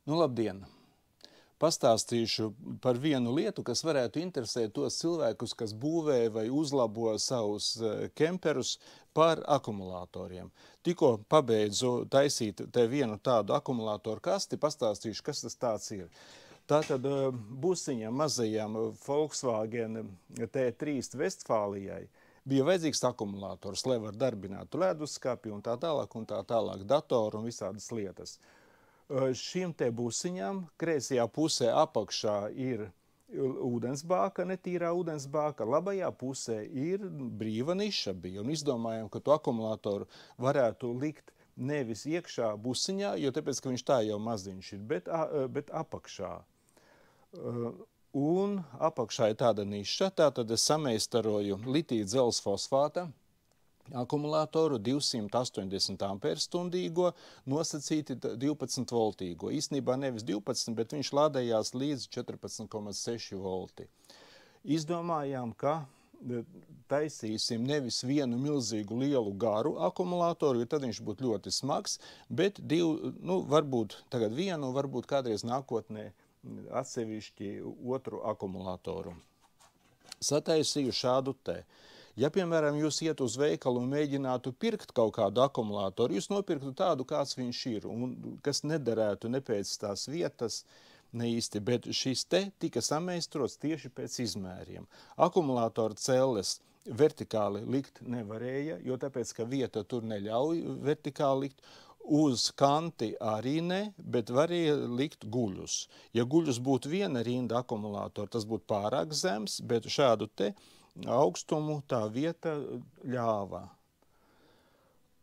Nu, labdien! Pastāstīšu par vienu lietu, kas varētu interesēt tos cilvēkus, kas būvē vai uzlabo savus kemperus par akumulatoriem. Tikko pabeidzu taisīt te vienu tādu akumulatoru kasti, pastāstīšu, kas tas tāds ir. Tātad busiņam mazajam Volkswagen T3 Vestfālijai bija vajadzīgs akumulators, lai var darbināt leduskapi un tā tālāk, datoru un visādas lietas. Šīm te busiņām kreisajā pusē apakšā ir ūdensbāka, netīrā ūdensbāka, labajā pusē ir brīva niša bija. Un izdomājām, ka to akumulatoru varētu likt nevis iekšā busiņā, jo tāpēc, ka viņš tā jau maziņš ir, bet apakšā. Un apakšā ir tāda niša, tātad es sameistaroju litija dzelzs fosfāta akumulatoru 280 amperstundīgo, nosacīti 12 voltīgo. Īstenībā nevis 12, bet viņš lādējās līdz 14,6 volti. Izdomājām, ka taisīsim nevis vienu milzīgu lielu garu akumulatoru, jo tad viņš būtu ļoti smags, bet varbūt tagad vienu, varbūt kādreiz nākotnē atsevišķi otru akumulatoru. Sataisīju šādu te. Ja, piemēram, jūs iet uz veikalu un mēģinātu pirkt kaut kādu akumulātoru, jūs nopirktu tādu, kāds viņš ir, un kas nederētu ne pēc tās vietas, ne īsti, bet šis te tika sameistrots tieši pēc izmēriem. Akumulātoru celles vertikāli likt nevarēja, jo tāpēc, ka vieta tur neļauj vertikāli likt, uz kanti arī ne, bet varēja likt guļus. Ja guļus būtu viena rinda akumulātoru, tas būtu pārāk zems, bet šādu te augstumu tā vieta ļāva.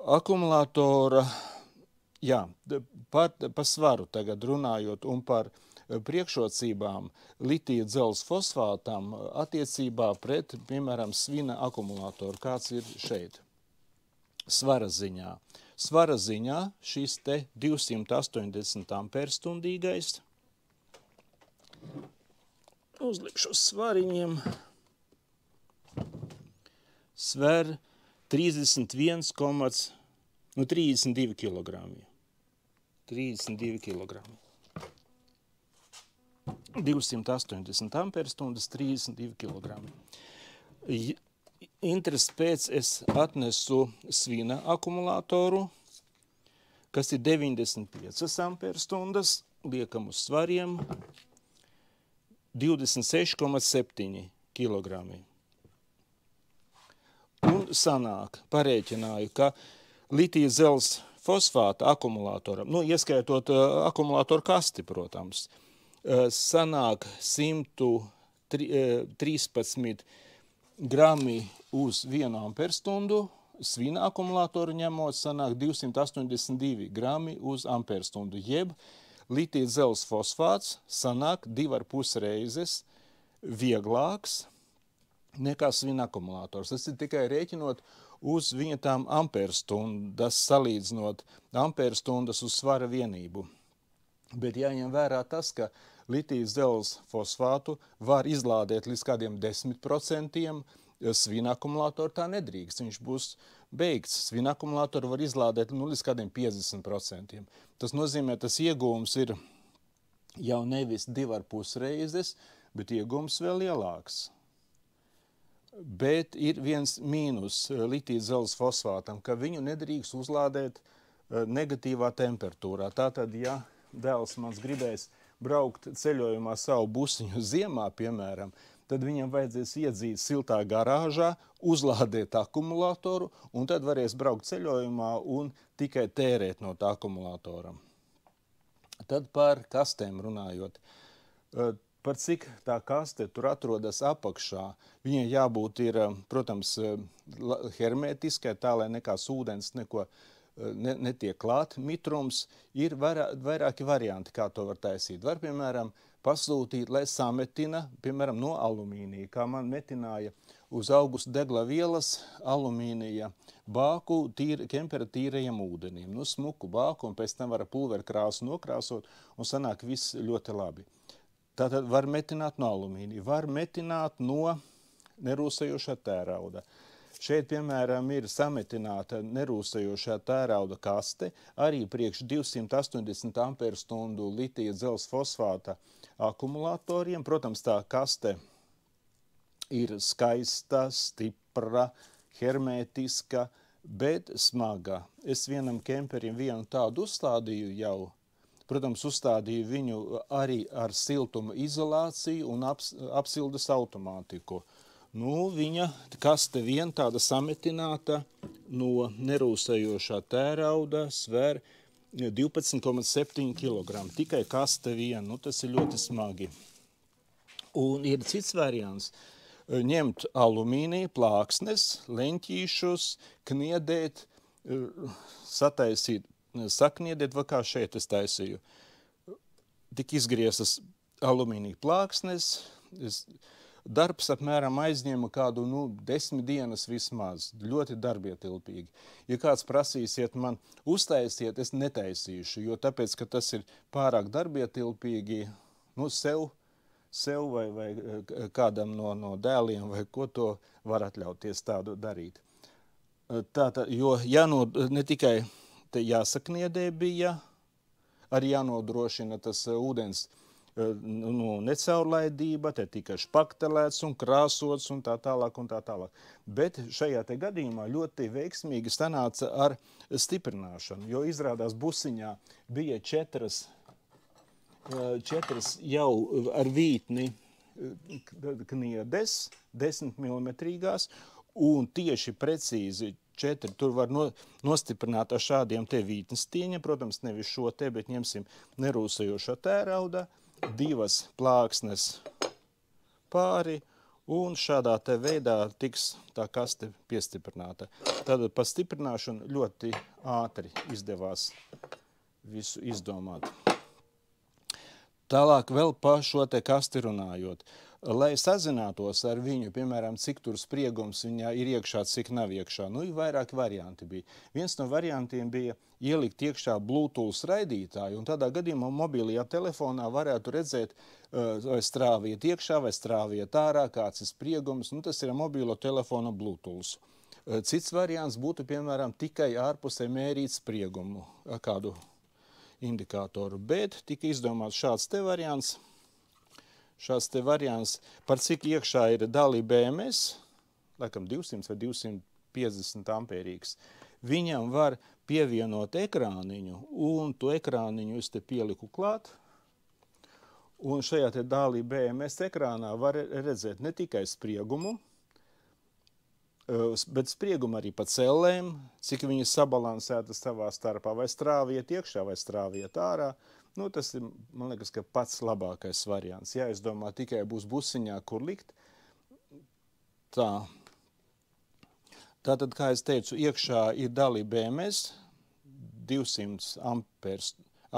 Akumulātora, jā, par svaru tagad runājot un par priekšrocībām litija dzelzs fosfātam attiecībā pret, piemēram, svina akumulātoru, kāds ir šeit. Svara ziņā. Svara ziņā šis te 280 amperstundīgais. Uzlikšu svariņiem. Sver 32 kilogrami. 32 kilogrami. 280 amperstundas, 32 kilogrami. Interesi pēc es atnesu svina akumulātoru, kas ir 95 amperstundas, liekam uz svariem, 26,7 kilogrami. Un sanāk, parēķināju, ka litija dzelzs fosfāta akumulātoram, ieskaitot akumulātoru kasti, protams, sanāk 113 grami uz 1 amperstundu, svina akumulātoru ņemot, sanāk 282 grami uz amperstundu, jeb litija dzelzs fosfāts sanāk 2,5 reizes vieglāks nekā svina akumulators. Tas ir tikai rēķinot uz viņa tām amperstundas, salīdzinot amperstundas uz svara vienību. Bet jāņem vērā tas, ka litija dzelzs fosfātu var izlādēt līdz kādiem 10%, svina akumulatoru tā nedrīkst, viņš būs beigts. Svina akumulatoru var izlādēt līdz kādiem 50%. Tas nozīmē, tas iegūms ir jau nevis 2,5 reizes, bet iegūms vēl lielāks. Bet ir viens mīnus litija dzelzs fosfātam, ka viņu nedrīkst uzlādēt negatīvā temperatūrā. Tātad, ja dēls mans gribēs braukt ceļojumā savu busiņu ziemā, piemēram, tad viņam vajadzēs iedzīt siltā garāžā, uzlādēt akumulātoru, un tad varēs braukt ceļojumā un tikai tērēt no tā akumulātora. Tad par kastēm runājot. Par cik tā kaste tur atrodas apakšā, viņai jābūt ir, protams, hermetiskai, tā, lai nekās ūdens neko netiek klāt. Mitrums ir vairāki varianti, kā to var taisīt. Var, piemēram, pasūtīt, lai sametina, piemēram, no alumīnija, kā man metināja uz augusta degla vielas alumīnija bāku kempera tīrajam ūdenim. Smuku bāku, un pēc tam var pulverkrāsu nokrāsot, un sanāk viss ļoti labi. Tātad var metināt no alumīnija, var metināt no nerūsajošā tērauda. Šeit, piemēram, ir sametināta nerūsējošā tērauda kaste, arī priekš 280 amperstundu litija dzelzs fosfāta akumulatoriem. Protams, tā kaste ir skaista, stipra, hermētiska, bet smaga. Es vienam kemperim vienu tādu uzstādīju jau. Protams, uzstādīju viņu arī ar siltuma izolāciju un apsildes automātiku. Nu, viņa kaste vien tāda sametināta no nerūsējošā tērauda sver 12,7 kg. Tikai kaste vien, nu, tas ir ļoti smagi. Un ir cits variants. Ņemt alumīnija plāksnes, leņķīšus, kniedēt, sataisīt, sakniedēt, vai kā šeit es taisīju. Tik izgrieztas alumīnija plāksnes, darbs apmēram aizņēma kādu 10 dienas vismaz, ļoti darbietilpīgi. Ja kāds prasīsiet man uztaisiet, es netaisīšu, jo tāpēc, ka tas ir pārāk darbietilpīgi, sev vai kādam no dēliem, vai ko to var atļauties tādu darīt. Jo ne tikai te jāsakniedē bija, arī jānodrošina tas ūdens necaurlaidība, te tika špaktelēts un krāsots un tā tālāk un tā tālāk. Bet šajā te gadījumā ļoti veiksmīgi sanāca ar stiprināšanu, jo izrādās busiņā bija četras jau ar vītni kniedes, 10 mm, un tieši precīzi 4, tur var nostiprināt ar šādiem te vītnes stieņiem, protams, nevis šo te, bet ņemsim nerūsējošo tērauda, 2 plāksnes pāri, un šādā te veidā tiks tā kaste piestiprināta. Tātad par stiprināšanu ļoti ātri izdevās visu izdomāt. Tālāk vēl par šo te kasti runājot. Lai sazinātos ar viņu, piemēram, cik tur spriegums viņā ir iekšā, cik nav iekšā, ir vairāki varianti bija. Viens no variantiem bija ielikt iekšā Bluetooth raidītāju, un tādā gadījumā mobilajā telefonā varētu redzēt, vai strāviet iekšā, vai strāviet ārā, kāds ir spriegums, tas ir mobilo telefona Bluetooth. Cits variants būtu, piemēram, tikai ārpusē mērīt spriegumu, kādu indikātoru, bet tika izdomāts šāds te variants, par cik iekšā ir dali BMS, laikam 200 vai 250 ampērīgs. Viņam var pievienot ekrāniņu, un to ekrāniņu es te pieliku klāt, un šajā te dali BMS ekrānā var redzēt ne tikai spriegumu, bet spriegumu arī pa cellēm, cik viņi sabalansētas savā starpā, vai strāviet iekšā, vai strāviet ārā. Tas ir, man liekas, ka pats labākais variants. Jāizdomā tikai būs busiņā, kur likt. Tātad, kā es teicu, iekšā ir dali BMS, 200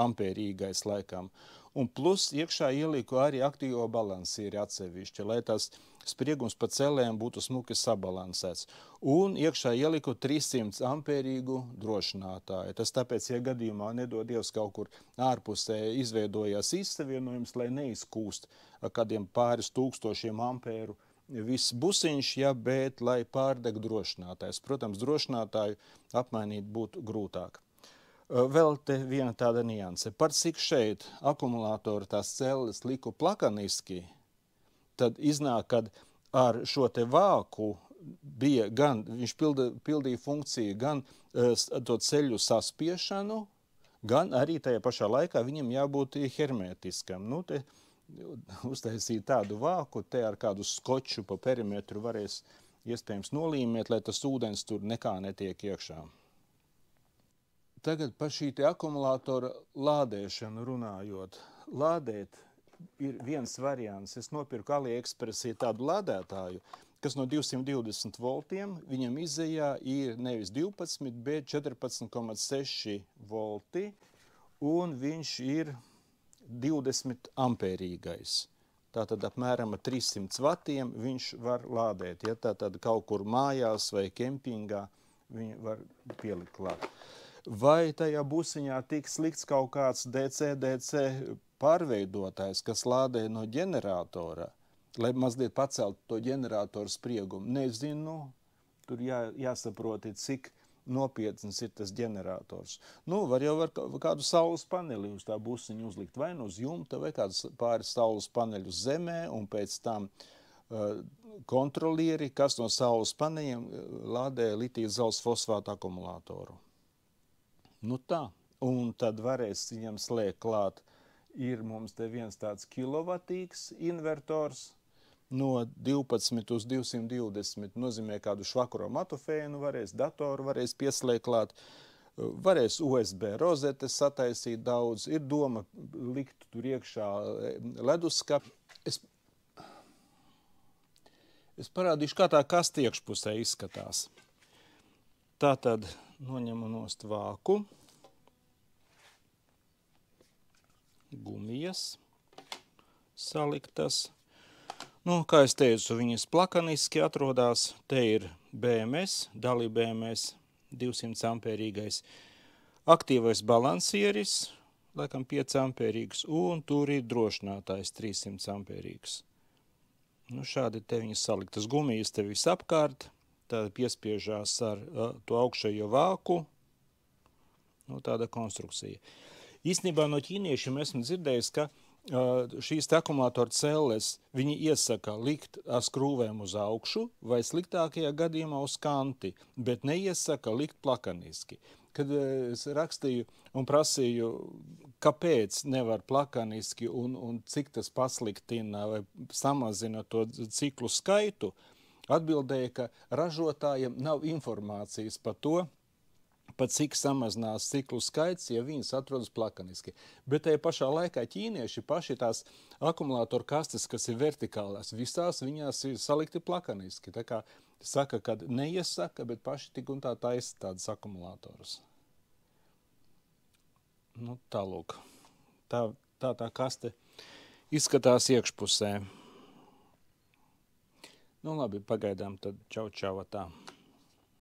ampērīgais laikam. Un plus iekšā ieliku arī aktīvo balansīri atsevišķi, lai tās spriegums pa cellēm būtu smuki sabalansēts. Un iekšā ieliku 300 ampērīgu drošinātāju. Tas tāpēc, ja gadījumā nedod Dievs kaut kur ārpusē izveidojās izsavienojums, lai neizkūst ar kādiem pāris tūkstošiem ampēru viss busiņš, bet lai pārdeg drošinātājs. Protams, drošinātāju apmainīt būtu grūtāk. Vēl te viena tāda nianse. Par cik šeit akumulātoru tās celles liku plakaniski, tad iznāk, kad ar šo te vāku bija gan, viņš pildīja funkciju gan to ceļu saspiešanu, gan arī tajā pašā laikā viņam jābūt hermētiskam. Te uztaisīt tādu vāku, te ar kādu skoču pa perimetru varēs iespējams nolīmēt, lai tas ūdens tur nekā netiek iekšā. Tagad par šī te akumulātora lādēšanu runājot. Lādēt ir viens variants. Es nopirku AliExpressī tādu lādētāju, kas no 220 voltiem, viņam izejā ir nevis 12, bet 14,6 volti, un viņš ir 20 ampērīgais. Tātad apmēram ar 300 vatiem viņš var lādēt. Ja tātad kaut kur mājās vai kempingā viņi var pielikt klāt. Vai tajā busiņā tiks likts kaut kāds DC pārveidotājs, kas lādē no ģeneratora, lai mazliet paceltu to ģeneratoru spriegumu? Nezinu. tur jāsaprot, cik nopietns ir tas ģenerators. Nu, var jau kādu saules paneli uz tā busiņu uzlikt, vai nu uz jumta, vai kādus pāris saules paneļus zemē, un pēc tam kontrolieri, kas no saules paneļiem lādē litīja zelta fosfāta akumulātoru. Nu tā, un tad varēs viņam slēgt klāt, ir mums te viens tāds kilovatīgs invertors, no 12 uz 220 nozīmē kādu švakuro matufēnu, varēs datoru, varēs pieslēgt klāt, varēs USB rozetes sataisīt daudz, ir doma likt tur iekšā leduskapi. Es parādīšu, kā tā kaste iekšpusē izskatās. Tātad noņemu nost vāku, gumijas saliktas. Nu, kā es teicu, viņas plakaniski atrodas. Te ir BMS, Dali BMS 200 ampērīgais, aktīvais balansieris, laikam 5 ampērīgs, un tur ir drošinātājs 300 ampērīgs. Nu, šādi te viņas saliktas gumijas te visapkārt, tāda piespiežās ar to augšējo vāku, nu, tāda konstrukcija. Īstenībā no ķīniešiem esmu dzirdējis, ka šīs akumulātoru celles viņi iesaka likt ar skrūvēm uz augšu vai sliktākajā gadījumā uz kanti, bet neiesaka likt plakaniski. Kad es rakstīju un prasīju, kāpēc nevar plakaniski un cik tas pasliktina vai samazina to ciklu skaitu, atbildēja, ka ražotājiem nav informācijas par to, pat cik samazinās ciklu skaits, ja viņas atrodas plakaniski. Bet tajā pašā laikā ķīnieši paši tās akumulātoru kastes, kas ir vertikālās, visās viņās ir salikti plakaniski. Tā kā saka, ka neiesaka, bet paši tik un tā taisa tādas akumulātorus. Nu, tālūk. Tā kaste izskatās iekšpusē. Nu labi, pagaidām tad čau tā.